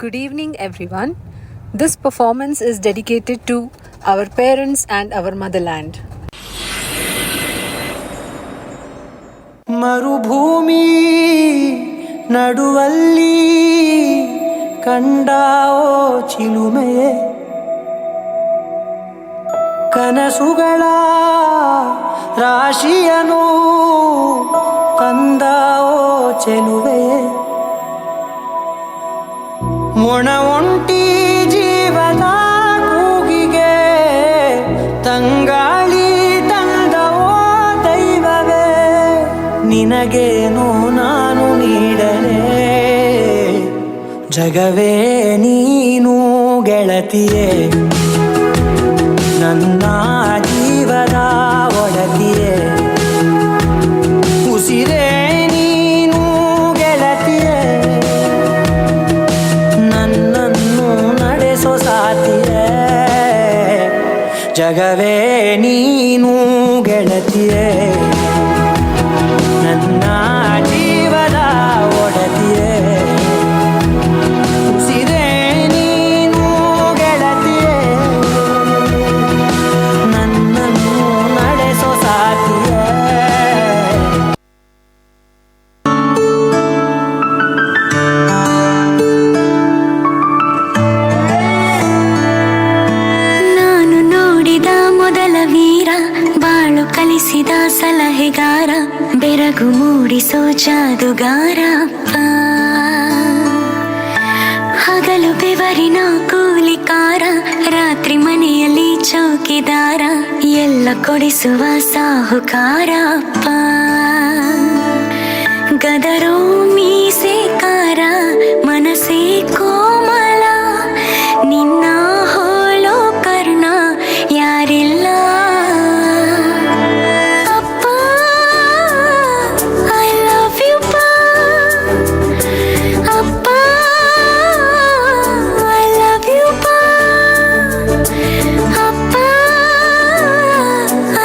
Good evening, everyone. This performance is dedicated to our parents and our motherland. ಮರುಭೂಮಿ ನಡುವಲ್ಲಿ ಕಂಡಾವೋ ಚಿಲುಮೆಯೇ ಕನಸುಗಳ ರಾಶಿಯನು ತಂದಾವೋ ಚೆಲುವೆಯೇ ಮೊಣ ಒಂಟಿ ಜೀವದ ಕೂಗಿಗೆ ತಂಗಾಳಿ ತಂದವೋ ದೈವವೇ ನಿನಗೇನು ನಾನು ನೀಡಲೇ ಜಗವೇ ನೀನು ಗೆಳತಿಯೇ ನನ್ನ ಜೀವದ ಒಡತಿಯೇ ಉಸಿರೇ ನೀನು ಗೆಳತಿಯೇ ನನ್ನನ್ನು ನಡೆಸೋ ಸಾತಿಯೇ ಜಗವೇ ನೀನು ಗೆಳತಿಯೇ ನನ್ನ ಜೀವದ ಒಡತಿಯೇ ಉಸಿರೇ ನೀನು ಗೆಳತಿಯೇ ನನ್ನನ್ನು ನಡೆಸೋ ಸಾತಿಯೇ ನಾನು ನೋಡಿದ ಮೊದಲ ವೀರ ಬಾಳು ಕಲಿಸಿದ ಸಲಹೆಗಾರ ಬೆರಗು ಮೂಡಿಸೋ ಜಾದುಗಾರ ಹಗಲು ಬೆವರಿನ ಕೂಲಿಕಾರ ರಾತ್ರಿ ಮನೆಯಲ್ಲಿ ಚೌಕಿದಾರ ಎಲ್ಲ ಕೊಡಿಸುವ ಸಾಹುಕಾರ ಗದರೋ ಮೀಸೆಕಾರ ಮನಸ್ಸೇ ಕೋಮಲ ನಿನ್ನ ಹೋಲೋ ಕರ್ಣ ಯಾರಿಲ್ಲ ಅಪ್ಪ ಐ ಲವ್ ಯು ಅಪ್ಪ ಐ ಲವ್ ಯು ಅಪ್ಪ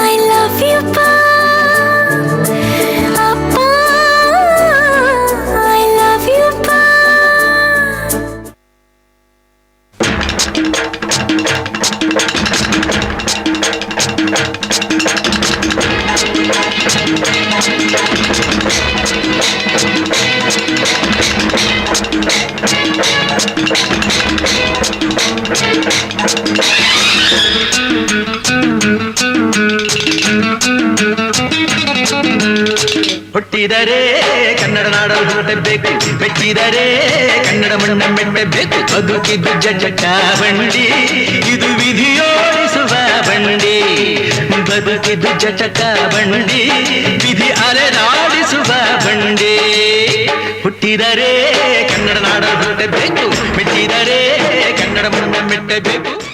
ಐ ಲವ್ ಯು ಅಪ್ಪ ಐ ಲವ್ ಯು ಹುಟ್ಟಿದರೆ ಕನ್ನಡ ನಾಡಲು ಹುಟ್ಟಬೇಕು ಮೆಚ್ಚಿದರೆ ಕನ್ನಡ ಮಣ್ಣ ಮೆಟ್ಟಬೇಕು ಬದುಕಿದ್ದು ಜಟ ಬಂಡಿ ಇದು ವಿಧಿಯೋಡಿಸುವ ಬಂಡಿ ಬದುಕಿದ್ದು ಜಟಕ ಬಂಡಿ ವಿಧಿ ಅಲೆದಾಡಿಸುವ ಬಂಡಿ ಹುಟ್ಟಿದರೆ ಕನ್ನಡ ನಾಡಲು ಹುಟ್ಟಬೇಕು ಮೆಚ್ಚಿದರೆ ಕನ್ನಡ ಮಣ್ಣ ಮೆಟ್ಟಬೇಕು